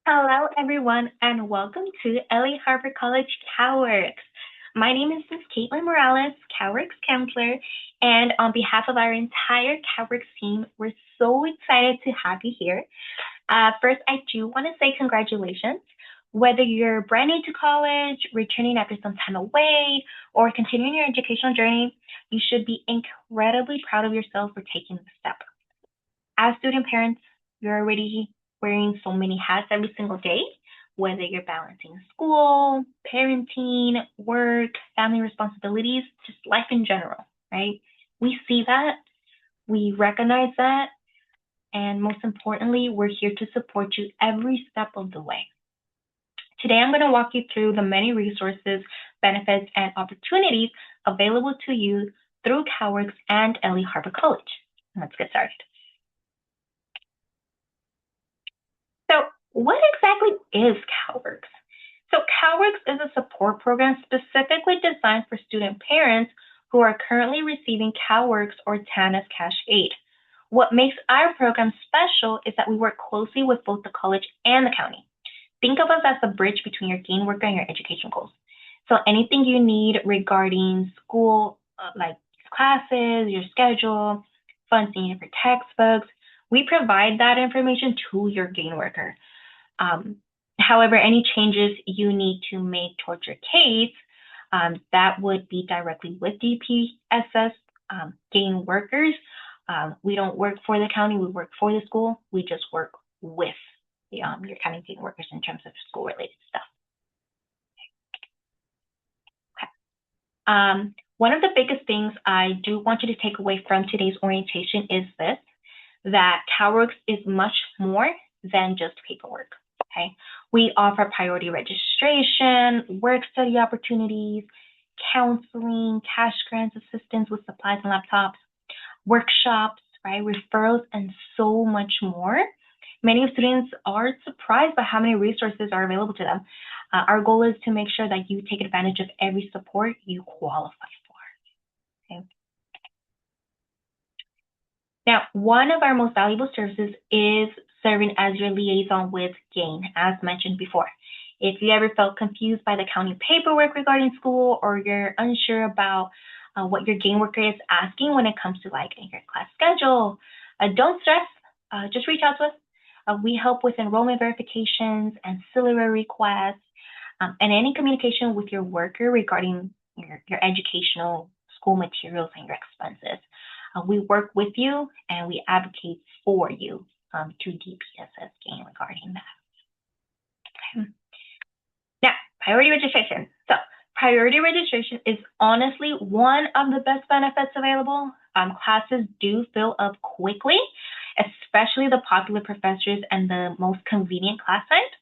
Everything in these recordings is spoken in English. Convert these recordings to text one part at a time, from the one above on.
Hello, everyone, and welcome to LA Harbor College CalWORKs. My name is Ms. Caitlin Morales, CalWORKs counselor, and on behalf of our entire CalWORKs team, we're so excited to have you here. First, I do want to say congratulations. Whether you're brand new to college, returning after some time away, or continuing your educational journey, you should be incredibly proud of yourself for taking the step. As student parents, you're already wearing so many hats every single day, whether you're balancing school, parenting, work, family responsibilities, just life in general, right? We see that, we recognize that, and most importantly, we're here to support you every step of the way. Today, I'm going to walk you through the many resources, benefits, and opportunities available to you through CalWORKs and LA Harbor College. Let's get started. So what exactly is CalWORKs? So CalWORKs is a support program specifically designed for student parents who are currently receiving CalWORKs or TANF Cash Aid. What makes our program special is that we work closely with both the college and the county. Think of us as the bridge between your gain worker and your education goals. So anything you need regarding school, like classes, your schedule, funds needed for textbooks, we provide that information to your gain worker. However, any changes you need to make towards your case, that would be directly with DPSS gain workers. We don't work for the county, we work for the school. We just work with your county gain workers in terms of school-related stuff. Okay. One of the biggest things I do want you to take away from today's orientation is this, that CalWORKs is much more than just paperwork, okay? We offer priority registration, work study opportunities, counseling, cash grants assistance with supplies and laptops, workshops, right, referrals, and so much more. Many students are surprised by how many resources are available to them. Our goal is to make sure that you take advantage of every support you qualify for, okay? Now, one of our most valuable services is serving as your liaison with GAIN, as mentioned before. If you ever felt confused by the county paperwork regarding school, or you're unsure about what your GAIN worker is asking when it comes to like your class schedule, don't stress, just reach out to us. We help with enrollment verifications, ancillary requests, and any communication with your worker regarding your educational school materials and your expenses. We work with you and we advocate for you to DPSS GAIN regarding that. Okay. Now, priority registration. So priority registration is honestly one of the best benefits available. Classes do fill up quickly, especially the popular professors and the most convenient class times.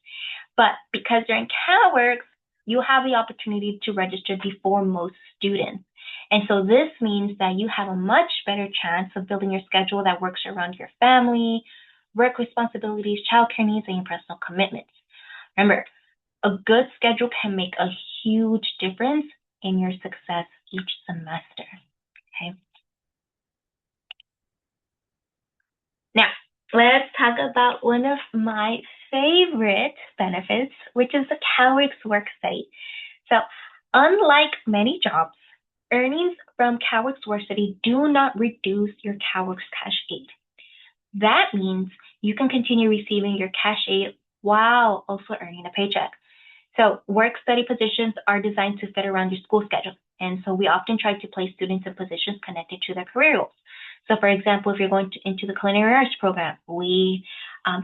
But because you're in CalWORKs, you have the opportunity to register before most students. And so this means that you have a much better chance of building your schedule that works around your family, work responsibilities, childcare needs, and your personal commitments. Remember, a good schedule can make a huge difference in your success each semester, okay? Now, let's talk about one of my favorite benefits, which is the CalWORKs work study. So, unlike many jobs, earnings from CalWORKs work study do not reduce your CalWORKs cash aid. That means you can continue receiving your cash aid while also earning a paycheck. So work study positions are designed to fit around your school schedule. And so we often try to place students in positions connected to their career goals. So for example, if you're going into the culinary arts program, we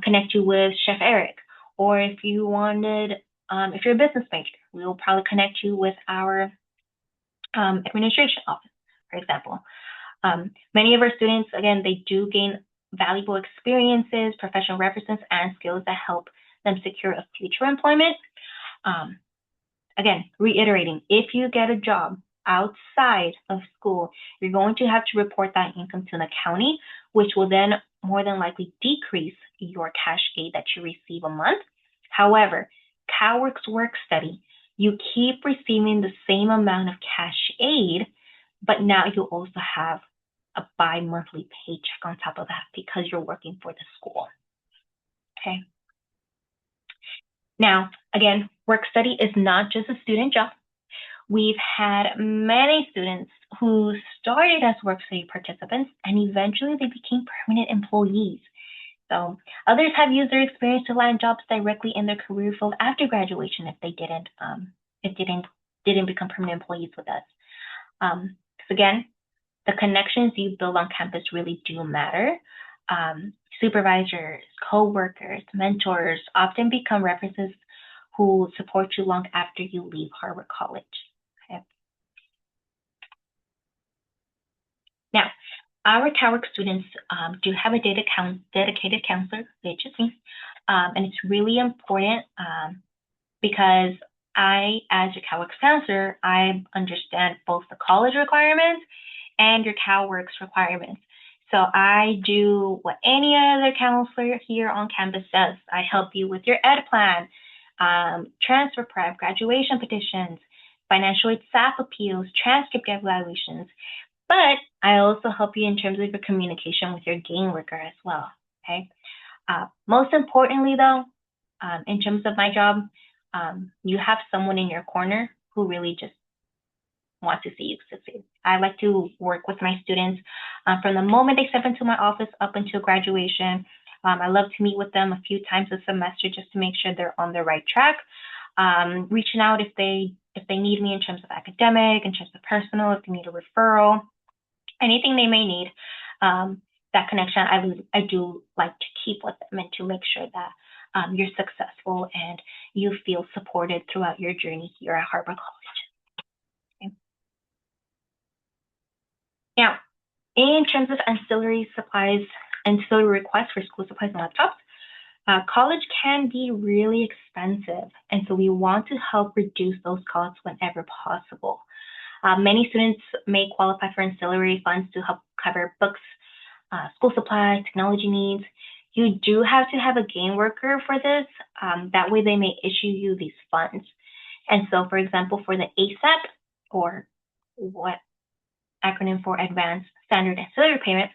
connect you with Chef Eric. Or if you wanted, if you're a business major, we will probably connect you with our administration office, for example. Many of our students, again, they do gain valuable experiences, professional references, and skills that help them secure a future employment. Again, reiterating, if you get a job outside of school, you're going to have to report that income to the county, which will then more than likely decrease your cash aid that you receive a month. However, CalWORKs work study, you keep receiving the same amount of cash aid, but now you also have a bi-monthly paycheck on top of that because you're working for the school. Okay. Now, again, work study is not just a student job. We've had many students who started as work study participants and eventually they became permanent employees. So others have used their experience to land jobs directly in their career field after graduation if they didn't become permanent employees with us. So again, the connections you build on campus really do matter. Supervisors, co-workers, mentors often become references who support you long after you leave Harvard College. Okay. Now, our CalWORK students do have a dedicated counselor, which is me, and it's really important because I, as your CalWORks counselor, I understand both the college requirements and your CalWORks requirements. So I do what any other counselor here on campus does. I help you with your ed plan, transfer prep, graduation petitions, financial aid staff appeals, transcript evaluations. But I also help you in terms of your communication with your gain worker as well. Okay. Most importantly, though, in terms of my job, you have someone in your corner who really just wants to see you succeed. I like to work with my students from the moment they step into my office up until graduation. I love to meet with them a few times a semester just to make sure they're on the right track. Reaching out if they need me in terms of academic, in terms of personal, if they need a referral, anything they may need. That connection I do like to keep with them and to make sure that you're successful and you feel supported throughout your journey here at Harvard College. Okay. Now, in terms of ancillary supplies, ancillary requests for school supplies and laptops, college can be really expensive, and so we want to help reduce those costs whenever possible. Many students may qualify for ancillary funds to help cover books, school supplies, technology needs. You do have to have a gain worker for this. That way they may issue you these funds. And so, for example, for the ASAP, or what acronym for Advanced Standard Ancillary Payment,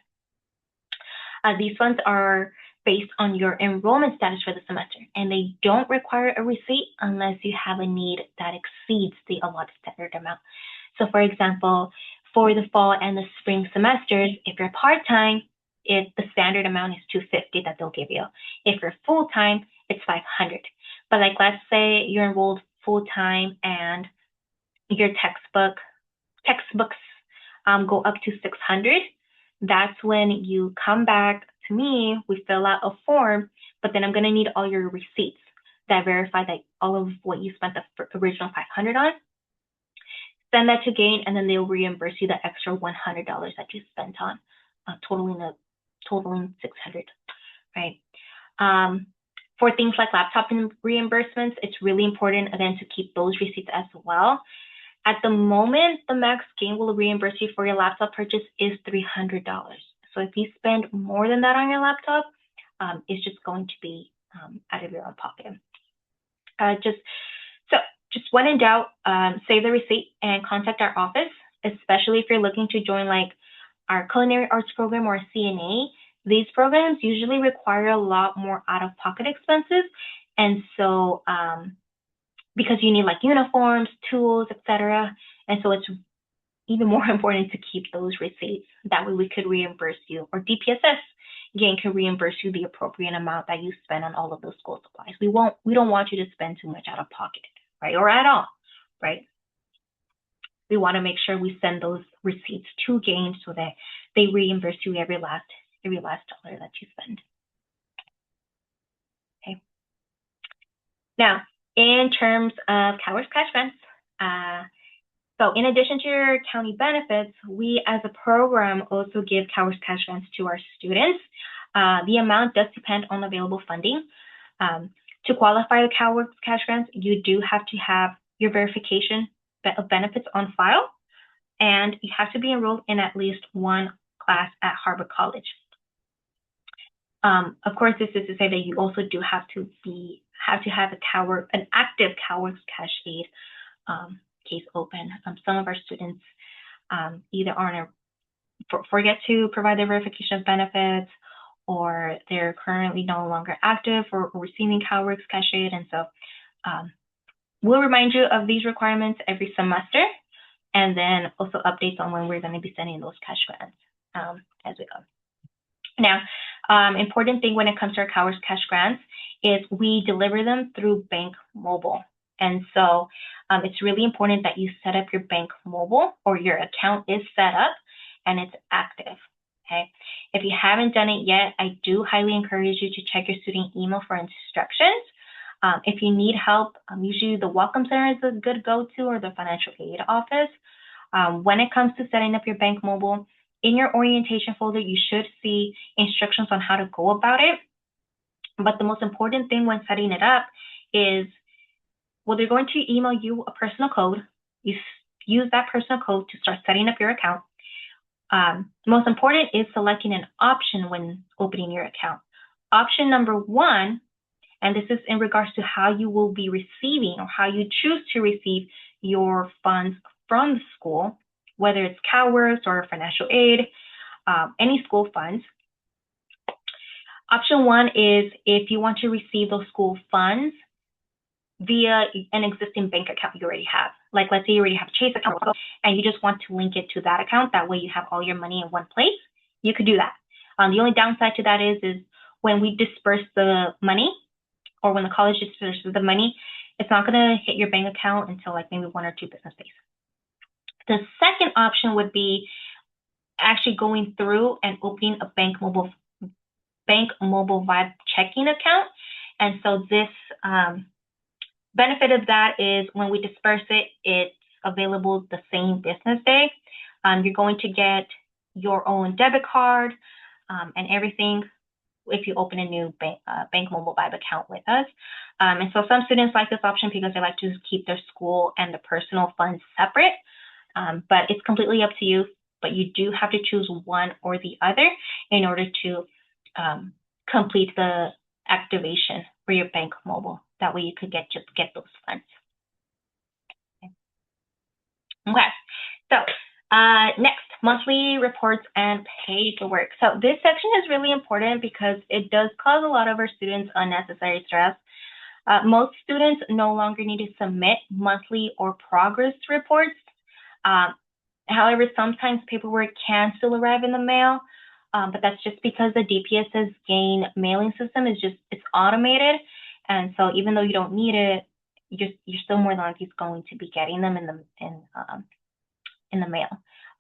these funds are based on your enrollment status for the semester, and they don't require a receipt unless you have a need that exceeds the allotted standard amount. So for example, for the fall and the spring semesters, if you're part-time, the standard amount is $250 that they'll give you. If you're full-time, it's $500. But like, let's say you're enrolled full-time and your textbooks go up to $600. That's when you come back to me, we fill out a form, but then I'm going to need all your receipts that verify that all of what you spent the original $500 on. Send that to Gain, and then they'll reimburse you the extra $100 that you spent on, totaling $600, right? For things like laptop reimbursements, it's really important, again, to keep those receipts as well. At the moment, the max Gain will reimburse you for your laptop purchase is $300. So if you spend more than that on your laptop, it's just going to be out of your own pocket. Just when in doubt, save the receipt and contact our office, especially if you're looking to join like our culinary arts program or CNA. These programs usually require a lot more out-of-pocket expenses. And so because you need like uniforms, tools, etc. And so it's even more important to keep those receipts. That way we could reimburse you, or DPSS, again, can reimburse you the appropriate amount that you spend on all of those school supplies. We don't want you to spend too much out of pocket, right? Or at all, right? We want to make sure we send those receipts to Gain so that they reimburse you every last dollar that you spend. Okay. Now, in terms of CalWORKs cash grants, so in addition to your county benefits, we as a program also give CalWORKs cash grants to our students. The amount does depend on available funding. To qualify for CalWORKs cash grants, you do have to have your verification of benefits on file, and you have to be enrolled in at least one class at Harvard College. Of course, this is to say that you also do have to have an active CalWORKs cash aid case open. Some of our students either forget to provide their verification of benefits, or they're currently no longer active or receiving CalWORKs cash aid, and so We'll remind you of these requirements every semester, and then also updates on when we're going to be sending those cash grants as we go. Now, important thing when it comes to our CalWORKs cash grants is we deliver them through Bank Mobile. And so it's really important that you set up your Bank Mobile, or your account is set up and it's active. Okay. If you haven't done it yet, I do highly encourage you to check your student email for instructions. If you need help, usually the Welcome Center is a good go-to, or the financial aid office. When it comes to setting up your Bank Mobile, in your orientation folder, you should see instructions on how to go about it. But the most important thing when setting it up is, well, they're going to email you a personal code. You use that personal code to start setting up your account. Most important is selecting an option when opening your account. Option number 1, and this is in regards to how you will be receiving, or how you choose to receive your funds from the school, whether it's CalWORKs or financial aid, any school funds. Option 1 is if you want to receive those school funds via an existing bank account you already have. Like, let's say you already have a Chase account and you just want to link it to that account. That way you have all your money in one place. You could do that. The only downside to that is when we disperse the money, or when the college disperses the money, it's not going to hit your bank account until like maybe 1 or 2 business days. The second option would be actually going through and opening a Bank Mobile Vibe checking account. And so this benefit of that is when we disperse it, it's available the same business day. You're going to get your own debit card and everything if you open a new Bank Mobile Vibe account with us. And so some students like this option because they like to keep their school and the personal funds separate. But it's completely up to you. But you do have to choose one or the other in order to complete the activation for your Bank Mobile. That way you could get those funds. Okay. So next, monthly reports and paperwork. So this section is really important because it does cause a lot of our students unnecessary stress. Most students no longer need to submit monthly or progress reports. However, sometimes paperwork can still arrive in the mail, but that's just because the DPS's GAIN mailing system is it's automated. And so even though you don't need it, you're still more than likely going to be getting them in the mail.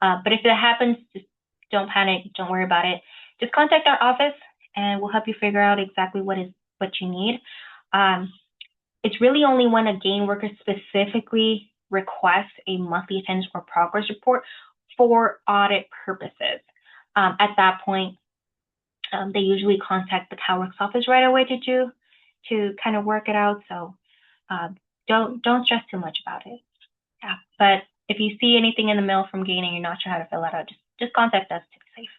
But if it happens, just don't panic, don't worry about it. Just contact our office and we'll help you figure out exactly what you need. It's really only when a GAIN worker specifically requests a monthly attendance or progress report for audit purposes. At that point, they usually contact the CalWORKs office right away to kind of work it out. So don't stress too much about it. Yeah, but if you see anything in the mail from GAIN and you're not sure how to fill it out, just contact us to be safe.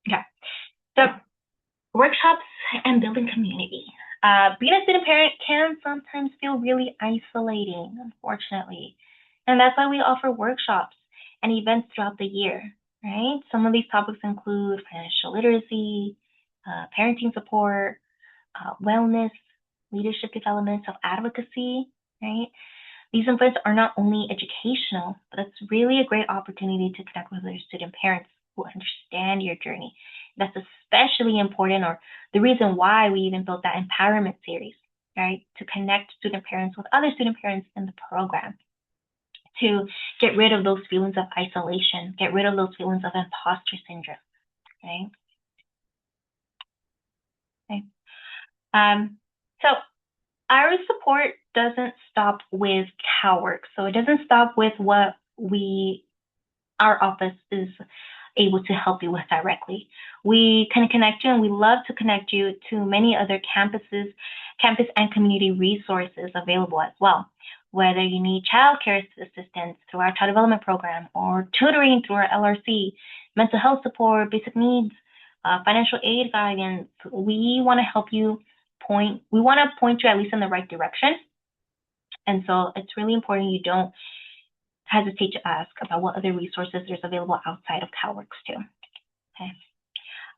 Okay, so workshops and building community. Being a student parent can sometimes feel really isolating, unfortunately. And that's why we offer workshops and events throughout the year, right? Some of these topics include financial literacy, parenting support, wellness, leadership development, self-advocacy, right? These events are not only educational, but it's really a great opportunity to connect with other student parents who understand your journey. That's especially important, or the reason why we even built that empowerment series, right? To connect student parents with other student parents in the program, to get rid of those feelings of isolation, get rid of those feelings of imposter syndrome, right? Okay. So our support doesn't stop with CalWORKs. So it doesn't stop with what our office is able to help you with directly. We can connect you, and we love to connect you to many other campus and community resources available as well. Whether you need childcare assistance through our child development program, or tutoring through our LRC, mental health support, basic needs, financial aid guidance, we want to help you we want to point you at least in the right direction. And so it's really important you don't hesitate to ask about what other resources there's available outside of CalWORKs too. Okay.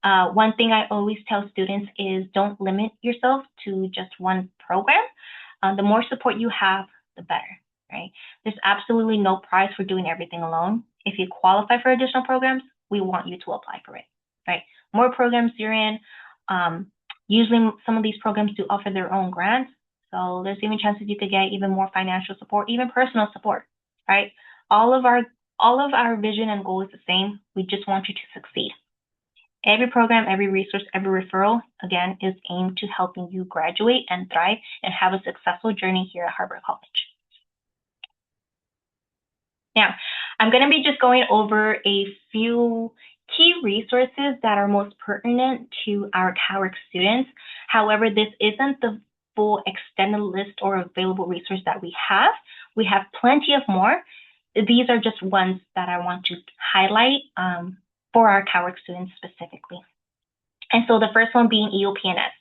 One thing I always tell students is don't limit yourself to just one program. The more support you have, the better, right? There's absolutely no prize for doing everything alone. If you qualify for additional programs, we want you to apply for it, right? More programs you're in, usually some of these programs do offer their own grants. So there's even chances you could get even more financial support, even personal support, right? All of our vision and goal is the same. We just want you to succeed. Every program, every resource, every referral, again, is aimed to helping you graduate and thrive and have a successful journey here at Harbor College. Now, I'm going to be just going over a few key resources that are most pertinent to our CalWORKs students. However, this isn't the full extended list or available resource that we have. We have plenty of more. These are just ones that I want to highlight for our CalWORKs students specifically. And so the first one being EOP&S.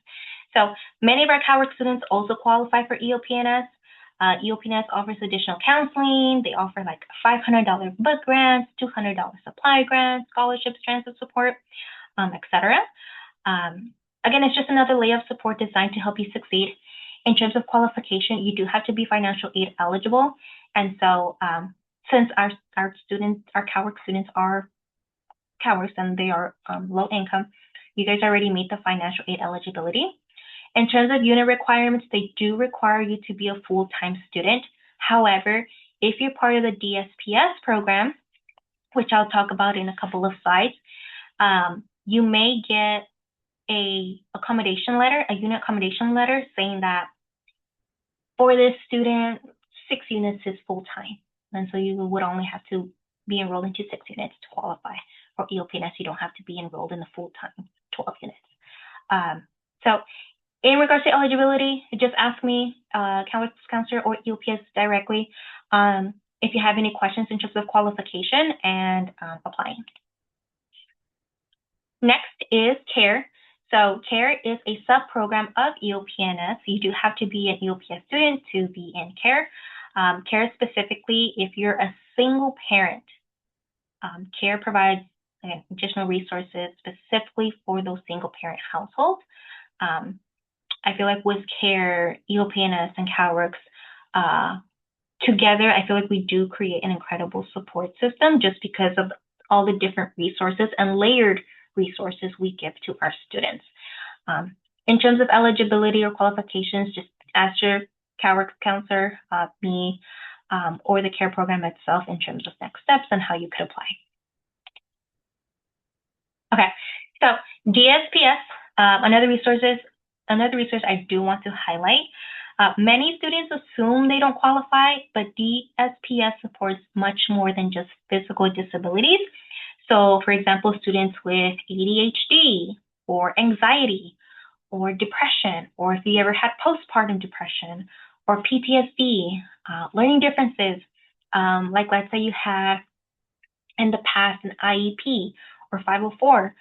So many of our CalWORKs students also qualify for EOP&S. EOP&S offers additional counseling. They offer like $500 book grants, $200 supply grants, scholarships, transit support, etc. Again, it's just another layer of support designed to help you succeed. In terms of qualification, you do have to be financial aid eligible. And so since our CalWORKs students are CalWORKs and they are low income, you guys already meet the financial aid eligibility. In terms of unit requirements, they do require you to be a full-time student. However, if you're part of the DSPS program, which I'll talk about in a couple of slides, you may get a accommodation letter, a unit accommodation letter saying that for this student, 6 units is full-time. And so you would only have to be enrolled into 6 units to qualify. For EOP&S, you don't have to be enrolled in the full-time 12 units. So in regards to eligibility, just ask me, CalWORKs counselor or EOPS directly if you have any questions in terms of qualification and applying. Next is CARE. So CARE is a sub-program of EOP&S. You do have to be an EOPS student to be in CARE. CARE specifically, if you're a single parent, CARE provides additional resources specifically for those single parent households. I feel like with CARE, EOP&S, and CalWORKs together, I feel like we do create an incredible support system just because of all the different resources and layered resources we give to our students. In terms of eligibility or qualifications, just ask your CalWORKs counselor, me, or the CARE program itself in terms of next steps and how you could apply. Okay, so DSPS, another resource I do want to highlight. Many students assume they don't qualify, but DSPS supports much more than just physical disabilities. So, for example, students with ADHD or anxiety or depression, or if you ever had postpartum depression or PTSD, learning differences, like let's say you had in the past an IEP or 504,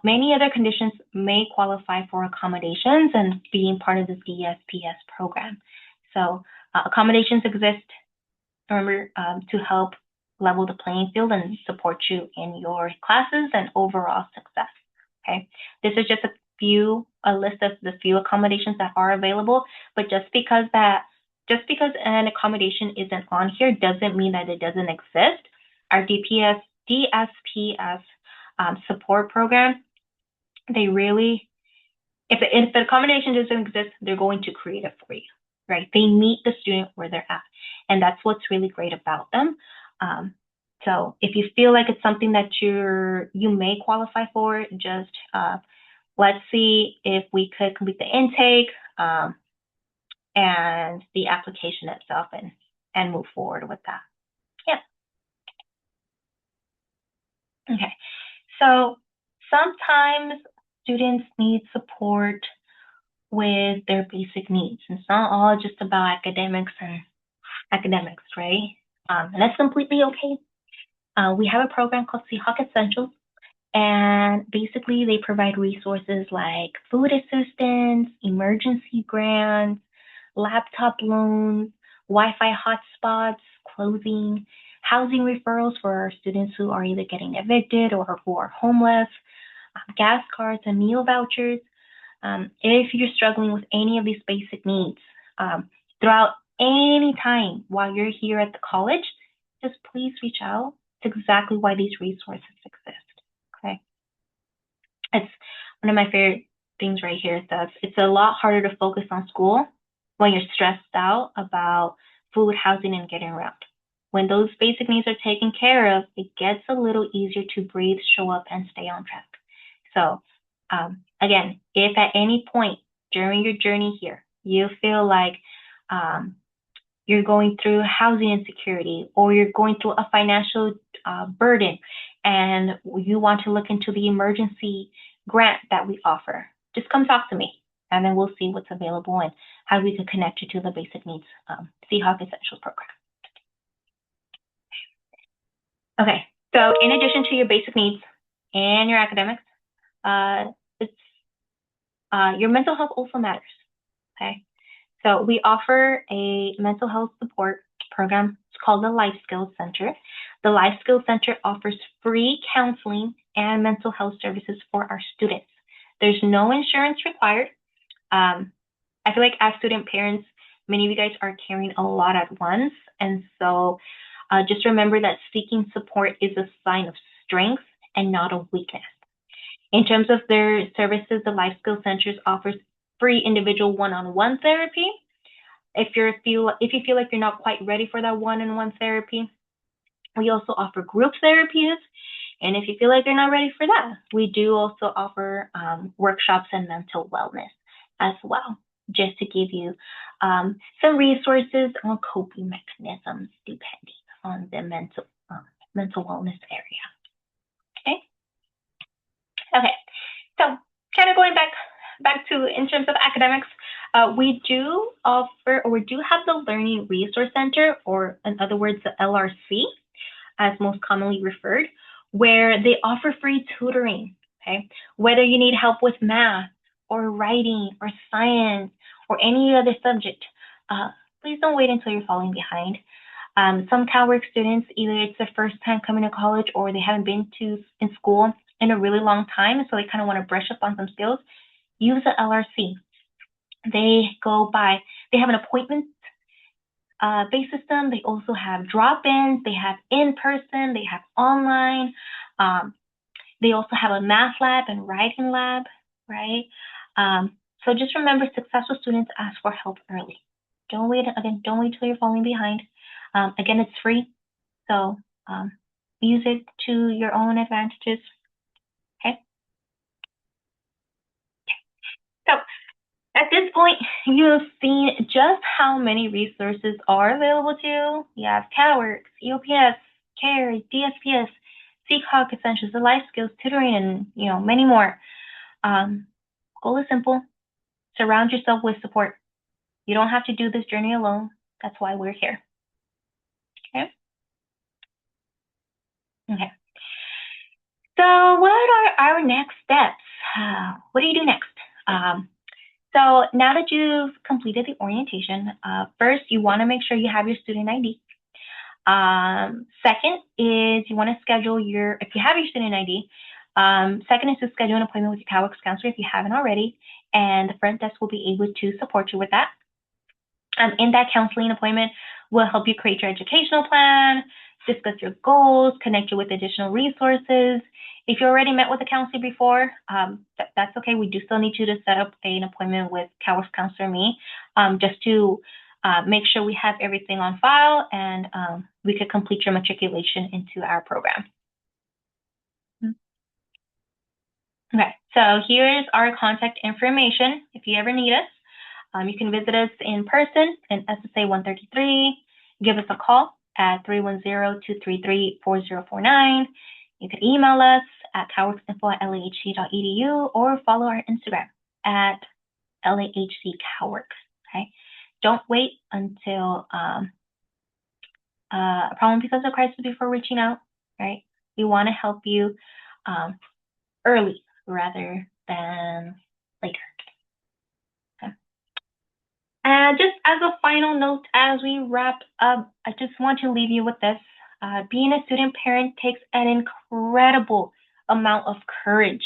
many other conditions may qualify for accommodations and being part of the DSPS program. So accommodations exist, remember, to help level the playing field and support you in your classes and overall success. Okay, this is just a list of the few accommodations that are available, but just because an accommodation isn't on here doesn't mean that it doesn't exist. Our DSPS support program, they really, if the accommodation doesn't exist, they're going to create it for you, right? They meet the student where they're at, and that's what's really great about them. So if you feel like it's something that you may qualify for, just let's see if we could complete the intake and the application itself and move forward with that. Yeah. Okay. So sometimes students need support with their basic needs. It's not all just about academics, right? And that's completely okay. We have a program called Seahawk Essentials, and basically they provide resources like food assistance, emergency grants, laptop loans, Wi-Fi hotspots, clothing, housing referrals for our students who are either getting evicted or who are homeless, gas cards and meal vouchers. If you're struggling with any of these basic needs throughout any time while you're here at the college, just please reach out. It's exactly why these resources exist. Okay, it's one of my favorite things right here. Is that it's a lot harder to focus on school when you're stressed out about food, housing, and getting around. When those basic needs are taken care of, it gets a little easier to breathe, show up, and stay on track. So, again, if at any point during your journey here you feel like you're going through housing insecurity or you're going through a financial burden and you want to look into the emergency grant that we offer, just come talk to me and then we'll see what's available and how we can connect you to the Basic Needs Seahawk Essentials program. Okay, so in addition to your basic needs and your academics, your mental health also matters. Okay, so we offer a mental health support program. It's called the Life Skills Center. The Life Skills Center offers free counseling and mental health services for our students. There's no insurance required. I feel like as student parents, many of you guys are carrying a lot at once. And so just remember that seeking support is a sign of strength and not a weakness. In terms of their services, the Life Skills Centers offers free individual one-on-one therapy. If you feel like you're not quite ready for that one-on-one therapy, we also offer group therapies. And if you feel like you're not ready for that, we do also offer workshops and mental wellness as well, just to give you some resources on coping mechanisms depending on the mental wellness area. Okay. Okay. So kind of going back to in terms of academics, we do offer, or we do have the Learning Resource Center, or in other words, the LRC, as most commonly referred, where they offer free tutoring. Okay, whether you need help with math or writing or science or any other subject, please don't wait until you're falling behind. Some CalWORKs students, either it's their first time coming to college or they haven't been in school in a really long time, so they kind of want to brush up on some skills. Use the LRC. They have an appointment based system. They also have drop-ins. They have in-person. They have online. They also have a math lab and writing lab, right? So just remember, successful students ask for help early. Don't wait till you're falling behind. Again, it's free, so use it to your own advantages. Okay. So at this point, you've seen just how many resources are available to you. You have CalWORKs, EOPS, CARE, DSPS, Seahawk Essentials, the Life Skills, tutoring, and many more. Goal is simple. Surround yourself with support. You don't have to do this journey alone. That's why we're here. Okay. Okay. So what are our next steps? What do you do next? So now that you've completed the orientation, first you want to make sure you have your student ID. Second is you want to schedule if you have your student ID, second is to schedule an appointment with your CalWORKs counselor if you haven't already, and the front desk will be able to support you with that. In that counseling appointment, we'll help you create your educational plan, discuss your goals, connect you with additional resources. If you already met with a counselor before, that's okay. We do still need you to set up an appointment with CalWORKs counselor me, just to make sure we have everything on file and we could complete your matriculation into our program. Okay, so here's our contact information. If you ever need us, you can visit us in person in SSA 133. Give us a call at 310-233-4049. You can email us at calworksinfo@lahc.edu or follow our Instagram at lahccalworks. Okay, don't wait until a problem becomes a crisis before reaching out. Right, we want to help you early rather than later. Okay. And just as a final note, as we wrap up, I just want to leave you with this. Being a student parent takes an incredible amount of courage.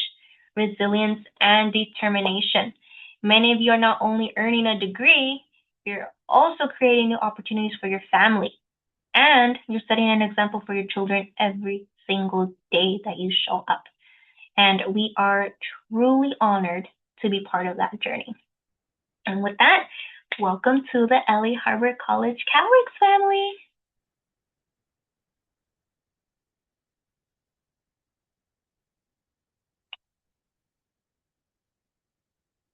resilience, and determination. Many of you are not only earning a degree, you're also creating new opportunities for your family. And you're setting an example for your children every single day that you show up. And we are truly honored to be part of that journey. And with that, welcome to the LA Harbor College CalWORKs family.